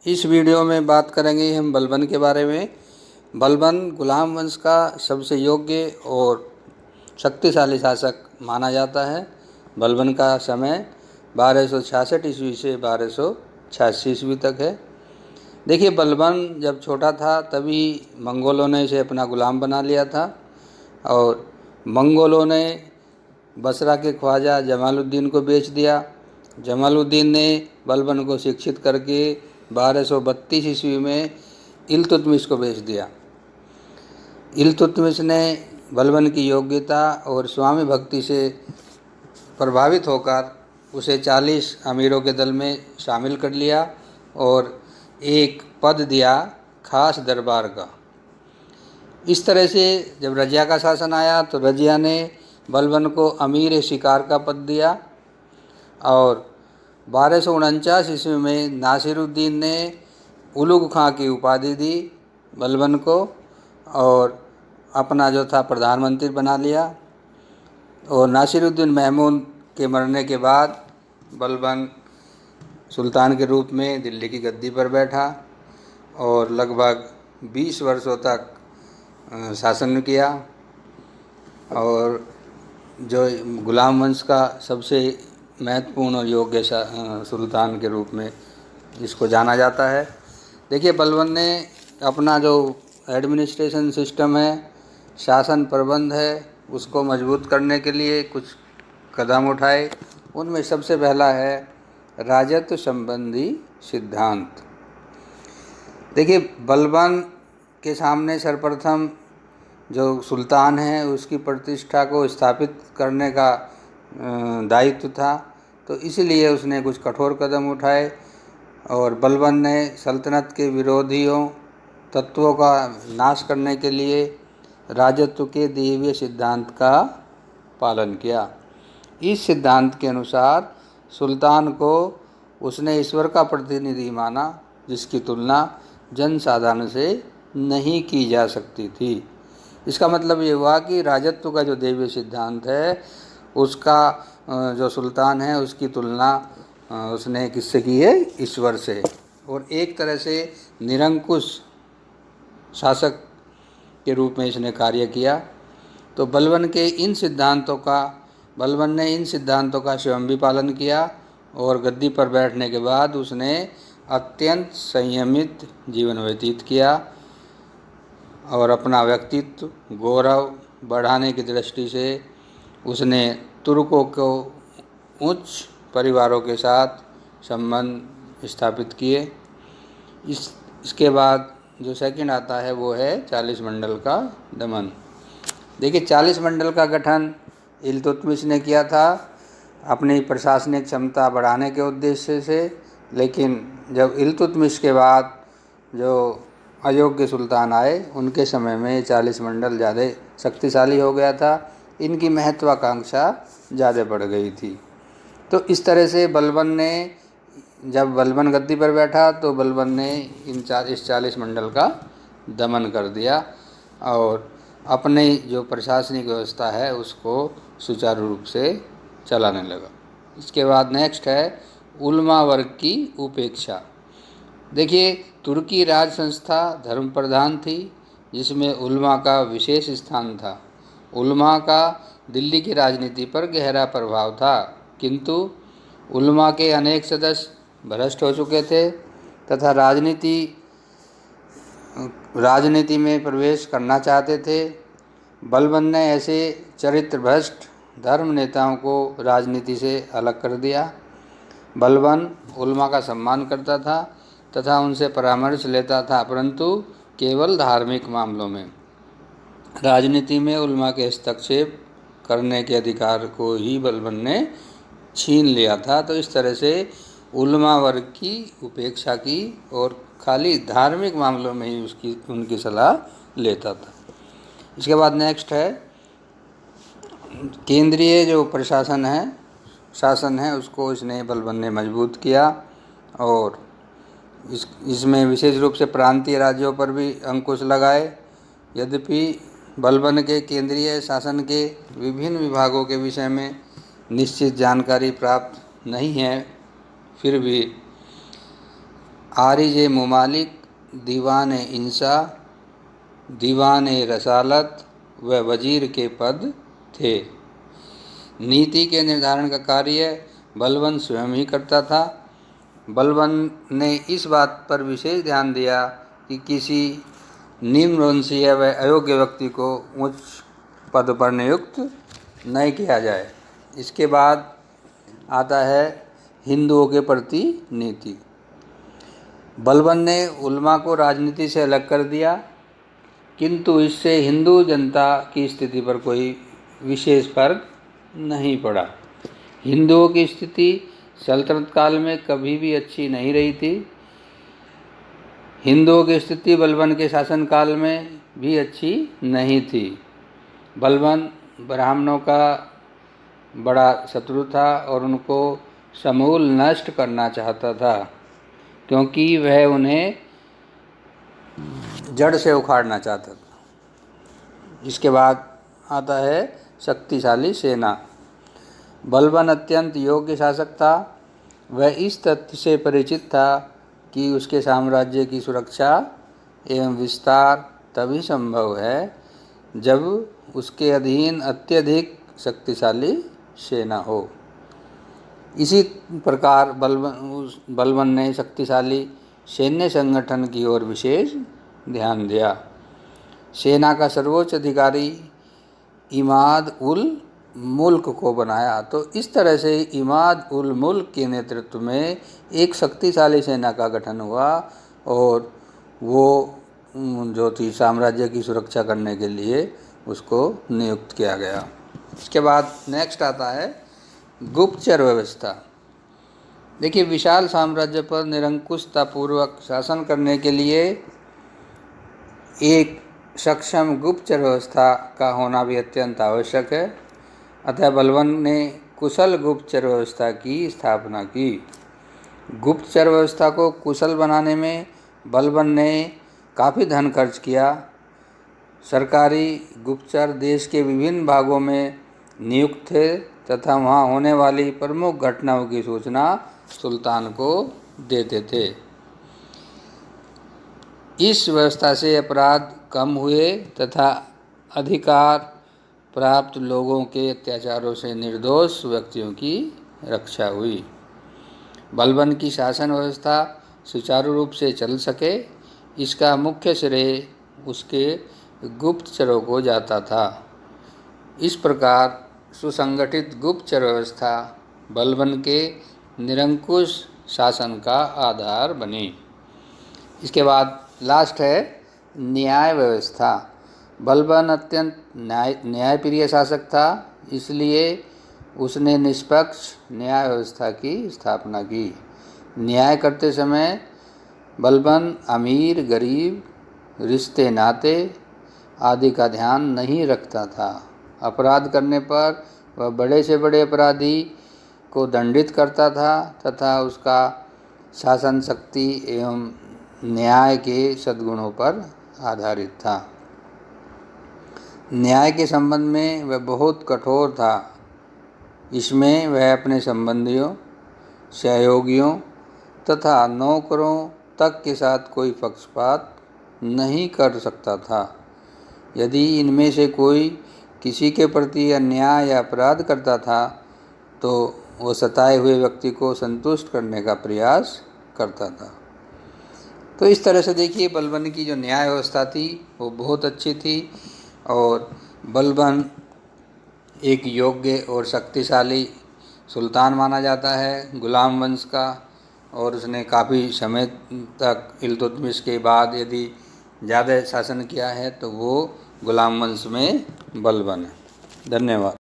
इस वीडियो में बात करेंगे हम बलबन के बारे में। बलबन गुलाम वंश का सबसे योग्य और शक्तिशाली शासक माना जाता है। बलबन का समय 1266 ईस्वी से 1286 ईस्वी तक है। देखिए, बलबन जब छोटा था तभी मंगोलों ने इसे अपना गुलाम बना लिया था और मंगोलों ने बसरा के ख्वाजा जमालुद्दीन को बेच दिया। जमालुद्दीन ने बलबन को शिक्षित करके 1232 ईस्वी में इल्तुतमिश को बेच दिया। इल्तुतमिश ने बलबन की योग्यता और स्वामी भक्ति से प्रभावित होकर उसे 40 अमीरों के दल में शामिल कर लिया और एक पद दिया खास दरबार का। इस तरह से जब रजिया का शासन आया तो रजिया ने बलबन को अमीर शिकार का पद दिया और 1249 ईस्वी में नासिरुद्दीन ने उलुग खां की उपाधि दी बलबन को और अपना जो था प्रधानमंत्री बना लिया। और नासिरुद्दीन महमूद के मरने के बाद बलबन सुल्तान के रूप में दिल्ली की गद्दी पर बैठा और लगभग 20 वर्षों तक शासन किया और जो गुलाम वंश का सबसे महत्वपूर्ण और योग्य सुल्तान के रूप में इसको जाना जाता है। देखिए, बलबन ने अपना जो एडमिनिस्ट्रेशन सिस्टम है, शासन प्रबंध है, उसको मजबूत करने के लिए कुछ कदम उठाए। उनमें सबसे पहला है राजत्व संबंधी सिद्धांत। देखिए, बलबन के सामने सर्वप्रथम जो सुल्तान है उसकी प्रतिष्ठा को स्थापित करने का दायित्व था, तो इसलिए उसने कुछ कठोर कदम उठाए और बलबन ने सल्तनत के विरोधियों तत्वों का नाश करने के लिए राजत्व के दैवीय सिद्धांत का पालन किया। इस सिद्धांत के अनुसार सुल्तान को उसने ईश्वर का प्रतिनिधि माना, जिसकी तुलना जनसाधारण से नहीं की जा सकती थी। इसका मतलब ये हुआ कि राजत्व का जो दैवीय सिद्धांत है उसका जो सुल्तान है उसकी तुलना उसने किससे की है? ईश्वर से। और एक तरह से निरंकुश शासक के रूप में इसने कार्य किया। तो बलबन ने इन सिद्धांतों का स्वयं भी पालन किया और गद्दी पर बैठने के बाद उसने अत्यंत संयमित जीवन व्यतीत किया और अपना व्यक्तित्व गौरव बढ़ाने की दृष्टि से उसने तुर्कों को उच्च परिवारों के साथ संबंध स्थापित किए। इसके बाद जो सेकंड आता है वो है 40 मंडल का दमन। देखिए, 40 मंडल का गठन इल्तुतमिश ने किया था अपनी प्रशासनिक क्षमता बढ़ाने के उद्देश्य से, लेकिन जब इल्तुतमिश के बाद जो अयोग्य सुल्तान आए उनके समय में 40 मंडल ज़्यादा शक्तिशाली हो गया था, इनकी महत्वाकांक्षा ज़्यादा बढ़ गई थी। तो इस तरह से जब बलबन गद्दी पर बैठा तो बलबन ने इस 40 मंडल का दमन कर दिया और अपने जो प्रशासनिक व्यवस्था है उसको सुचारू रूप से चलाने लगा। इसके बाद नेक्स्ट है उलमा वर्ग की उपेक्षा। देखिए, तुर्की राज संस्था धर्म प्रधान थी जिसमें उलमा का विशेष स्थान था। उलमा का दिल्ली की राजनीति पर गहरा प्रभाव था, किंतु उलमा के अनेक सदस्य भ्रष्ट हो चुके थे तथा राजनीति में प्रवेश करना चाहते थे। बलबन ने ऐसे चरित्र भ्रष्ट धर्म नेताओं को राजनीति से अलग कर दिया। बलबन उलमा का सम्मान करता था तथा उनसे परामर्श लेता था, परंतु केवल धार्मिक मामलों में। राजनीति में उलमा के हस्तक्षेप करने के अधिकार को ही बलबन ने छीन लिया था। तो इस तरह से उलमा वर्ग की उपेक्षा की और खाली धार्मिक मामलों में ही उनकी सलाह लेता था। इसके बाद नेक्स्ट है केंद्रीय जो शासन है उसको इसने बलबन ने मजबूत किया और इसमें विशेष रूप से प्रांतीय राज्यों पर भी अंकुश लगाए। यद्यपि बलबन के केंद्रीय शासन के विभिन्न विभागों के विषय में निश्चित जानकारी प्राप्त नहीं है, फिर भी आरिज मुमालिक, दीवान इंसा, दीवान रसालत व वजीर के पद थे। नीति के निर्धारण का कार्य बलबन स्वयं ही करता था। बलबन ने इस बात पर विशेष ध्यान दिया कि किसी निम्नवंशीय व अयोग्य व्यक्ति को उच्च पद पर नियुक्त नहीं किया जाए। इसके बाद आता है हिंदुओं के प्रति नीति। बलबन ने उलमा को राजनीति से अलग कर दिया, किंतु इससे हिंदू जनता की स्थिति पर कोई विशेष फर्क नहीं पड़ा। हिंदुओं की स्थिति सल्तनत काल में कभी भी अच्छी नहीं रही थी। हिंदुओं की स्थिति बलबन के शासनकाल में भी अच्छी नहीं थी। बलबन ब्राह्मणों का बड़ा शत्रु था और उनको समूल नष्ट करना चाहता था, क्योंकि वह उन्हें जड़ से उखाड़ना चाहता था। इसके बाद आता है शक्तिशाली सेना। बलबन अत्यंत योग्य शासक था। वह इस तथ्य से परिचित था कि उसके साम्राज्य की सुरक्षा एवं विस्तार तभी संभव है जब उसके अधीन अत्यधिक शक्तिशाली सेना हो। इसी प्रकार बलबन ने शक्तिशाली सैन्य संगठन की ओर विशेष ध्यान दिया। सेना का सर्वोच्च अधिकारी इमाद उल मुल्क को बनाया। तो इस तरह से इमाद उल मुल्क के नेतृत्व में एक शक्तिशाली सेना का गठन हुआ और वो जो थी साम्राज्य की सुरक्षा करने के लिए उसको नियुक्त किया गया। इसके बाद नेक्स्ट आता है गुप्तचर व्यवस्था। देखिए, विशाल साम्राज्य पर निरंकुशतापूर्वक शासन करने के लिए एक सक्षम गुप्तचर व्यवस्था का होना भी अत्यंत आवश्यक है। अतः बलबन ने कुशल गुप्तचर व्यवस्था की स्थापना की। गुप्तचर व्यवस्था को कुशल बनाने में बलबन ने काफ़ी धन खर्च किया। सरकारी गुप्तचर देश के विभिन्न भागों में नियुक्त थे तथा वहाँ होने वाली प्रमुख घटनाओं की सूचना सुल्तान को देते थे। इस व्यवस्था से अपराध कम हुए तथा अधिकार प्राप्त लोगों के अत्याचारों से निर्दोष व्यक्तियों की रक्षा हुई। बलबन की शासन व्यवस्था सुचारू रूप से चल सके, इसका मुख्य श्रेय उसके गुप्तचरों को जाता था। इस प्रकार सुसंगठित गुप्तचर व्यवस्था बलबन के निरंकुश शासन का आधार बनी। इसके बाद लास्ट है न्याय व्यवस्था। बलबन अत्यंत न्यायप्रिय शासक था, इसलिए उसने निष्पक्ष न्याय व्यवस्था की स्थापना की। न्याय करते समय बलबन अमीर गरीब, रिश्ते नाते आदि का ध्यान नहीं रखता था। अपराध करने पर वह बड़े से बड़े अपराधी को दंडित करता था तथा उसका शासन शक्ति एवं न्याय के सद्गुणों पर आधारित था। न्याय के संबंध में वह बहुत कठोर था। इसमें वह अपने संबंधियों, सहयोगियों तथा नौकरों तक के साथ कोई पक्षपात नहीं कर सकता था। यदि इनमें से कोई किसी के प्रति अन्याय या अपराध करता था तो वो सताए हुए व्यक्ति को संतुष्ट करने का प्रयास करता था। तो इस तरह से देखिए, बलबन की जो न्याय व्यवस्था थी वो बहुत अच्छी थी और बलबन एक योग्य और शक्तिशाली सुल्तान माना जाता है गुलाम वंश का, और उसने काफ़ी समय तक इल्तुतमिश के बाद यदि ज़्यादा शासन किया है तो वो गुलाम वंश में बलबन है। धन्यवाद।